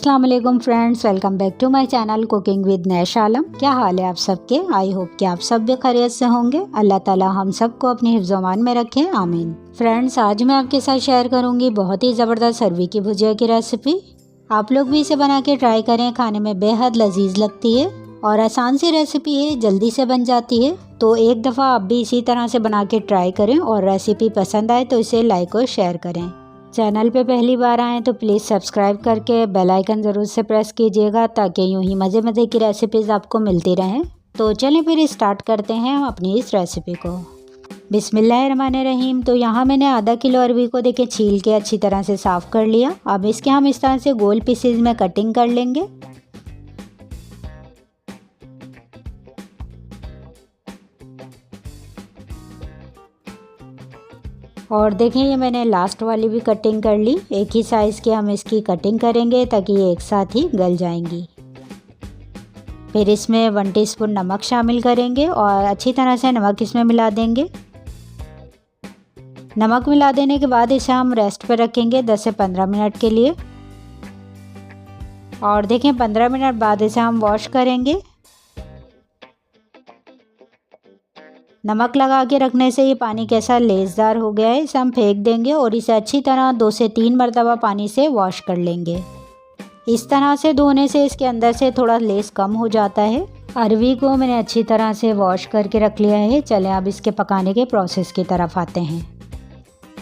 अस्सलाम वालेकुम friends, welcome back to my channel cooking with Nash Alam. क्या हाल है आप सबके? आई होप कि आप सब भी खैरियत से होंगे। अल्लाह ताला हम सबको अपनी हिफ्ज़-ओ-अमान में रखे, आमीन। फ्रेंड्स, आज मैं आपके साथ शेयर करूंगी बहुत ही ज़बरदस्त अरवी की भुजिया की रेसिपी। आप लोग भी इसे बना के ट्राई करें, खाने में बेहद लजीज लगती है और आसान सी रेसिपी है, जल्दी से बन जाती है। तो एक दफ़ा आप भी इसी तरह से बना के ट्राई करें और रेसिपी पसंद आए तो इसे लाइक और शेयर करें। चैनल पे पहली बार आएँ तो प्लीज़ सब्सक्राइब करके बेल आइकन ज़रूर से प्रेस कीजिएगा ताकि यूँ ही मज़े मज़े की रेसिपीज़ आपको मिलती रहें। तो चलें फिर स्टार्ट करते हैं अपनी इस रेसिपी को। बिस्मिल्लाहिर्रहमानिर्रहीम। तो यहाँ मैंने आधा किलो अरवी को देखिए छील के अच्छी तरह से साफ़ कर लिया। अब इसके हम इस तरह से गोल पीसेज में कटिंग कर लेंगे। और देखें ये मैंने लास्ट वाली भी कटिंग कर ली। एक ही साइज़ की हम इसकी कटिंग करेंगे ताकि ये एक साथ ही गल जाएंगी। फिर इसमें 1 टीस्पून नमक शामिल करेंगे और अच्छी तरह से नमक इसमें मिला देंगे। नमक मिला देने के बाद इसे हम रेस्ट पर रखेंगे 10 से 15 मिनट के लिए। और देखें 15 मिनट बाद इसे हम वॉश करेंगे। नमक लगा के रखने से ये पानी कैसा लेसदार हो गया है, इसे हम फेंक देंगे और इसे अच्छी तरह 2 से 3 मरतबा पानी से वॉश कर लेंगे। इस तरह से धोने से इसके अंदर से थोड़ा लेस कम हो जाता है। अरवी को मैंने अच्छी तरह से वॉश करके रख लिया है। चलें अब इसके पकाने के प्रोसेस की तरफ आते हैं।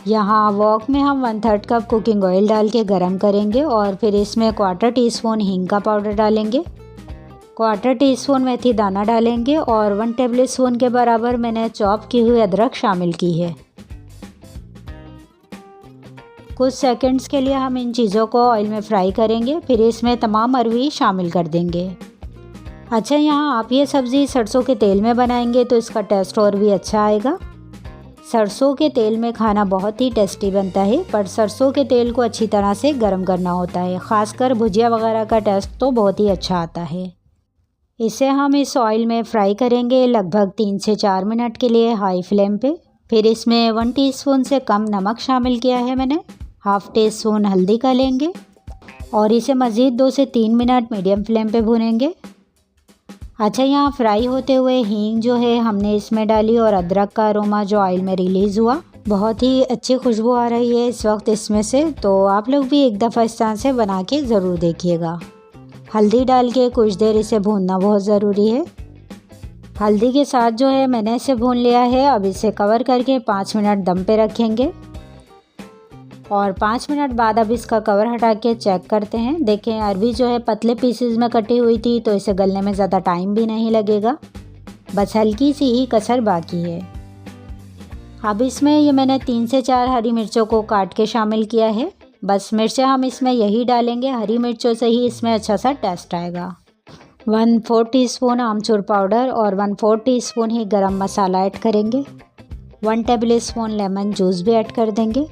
यहाँ वॉक में हम 1/3 कप कुकिंग ऑयल डाल के गरम करेंगे और फिर इसमें 1/4 टीस्पून हींग का पाउडर डालेंगे, 1/4 टीस्पून मेथी दाना डालेंगे और 1 टेबल स्पून के बराबर मैंने चॉप की हुई अदरक शामिल की है। कुछ सेकंड्स के लिए हम इन चीज़ों को ऑयल में फ्राई करेंगे, फिर इसमें तमाम अरवी शामिल कर देंगे। अच्छा, यहाँ आप ये सब्ज़ी सरसों के तेल में बनाएंगे तो इसका टेस्ट और भी अच्छा आएगा। सरसों के तेल में खाना बहुत ही टेस्टी बनता है, पर सरसों के तेल को अच्छी तरह से गर्म करना होता है। ख़ासकर भुजिया वगैरह का टेस्ट तो बहुत ही अच्छा आता है। इसे हम इस ऑयल में फ्राई करेंगे लगभग 3 से 4 मिनट के लिए हाई फ्लेम पे। फिर इसमें 1 टीस्पून से कम नमक शामिल किया है मैंने, 1/2 टीस्पून हल्दी का लेंगे और इसे मज़ीद 2 से 3 मिनट मीडियम फ्लेम पे भूनेंगे। अच्छा, यहाँ फ्राई होते हुए हींग जो है हमने इसमें डाली और अदरक का अरोमा जो ऑयल में रिलीज़ हुआ, बहुत ही अच्छी खुशबू आ रही है इस वक्त इसमें से। तो आप लोग भी एक दफ़ा इस तरह से बना के ज़रूर देखिएगा। हल्दी डाल के कुछ देर इसे भूनना बहुत ज़रूरी है। हल्दी के साथ जो है मैंने इसे भून लिया है। अब इसे कवर करके 5 मिनट दम पे रखेंगे और 5 मिनट बाद अब इसका कवर हटा के चेक करते हैं। देखें अरवी जो है पतले पीसेस में कटी हुई थी तो इसे गलने में ज़्यादा टाइम भी नहीं लगेगा, बस हल्की सी ही कसर बाकी है। अब इसमें ये मैंने 3 से 4 हरी मिर्चों को काट के शामिल किया है। बस मिर्चें हम इसमें यही डालेंगे, हरी मिर्चों से ही इसमें अच्छा सा टेस्ट आएगा। 1/4 टीस्पून आमचूर पाउडर और 1/4 टीस्पून ही गरम मसाला ऐड करेंगे। 1 टेबल स्पून लेमन जूस भी ऐड कर देंगे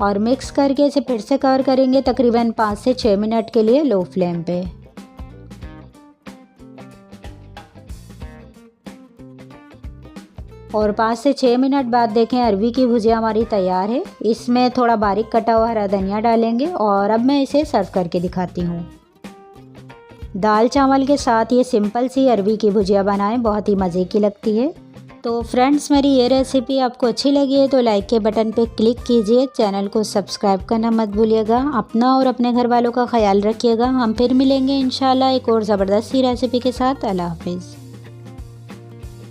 और मिक्स करके इसे फिर से कवर करेंगे तकरीबन 5 से 6 मिनट के लिए लो फ्लेम पे। और 5 से 6 मिनट बाद देखें अरवी की भुजिया हमारी तैयार है। इसमें थोड़ा बारीक कटा हुआ हरा धनिया डालेंगे और अब मैं इसे सर्व करके दिखाती हूँ। दाल चावल के साथ ये सिंपल सी अरवी की भुजिया बनाएं, बहुत ही मज़े की लगती है। तो फ्रेंड्स, मेरी ये रेसिपी आपको अच्छी लगी है तो लाइक के बटन पे क्लिक कीजिए, चैनल को सब्सक्राइब करना मत भूलिएगा। अपना और अपने घर वालों का ख्याल रखिएगा। हम फिर मिलेंगे इंशाल्लाह एक और ज़बरदस्त सी रेसिपी के साथ। अल्लाह हाफिज़।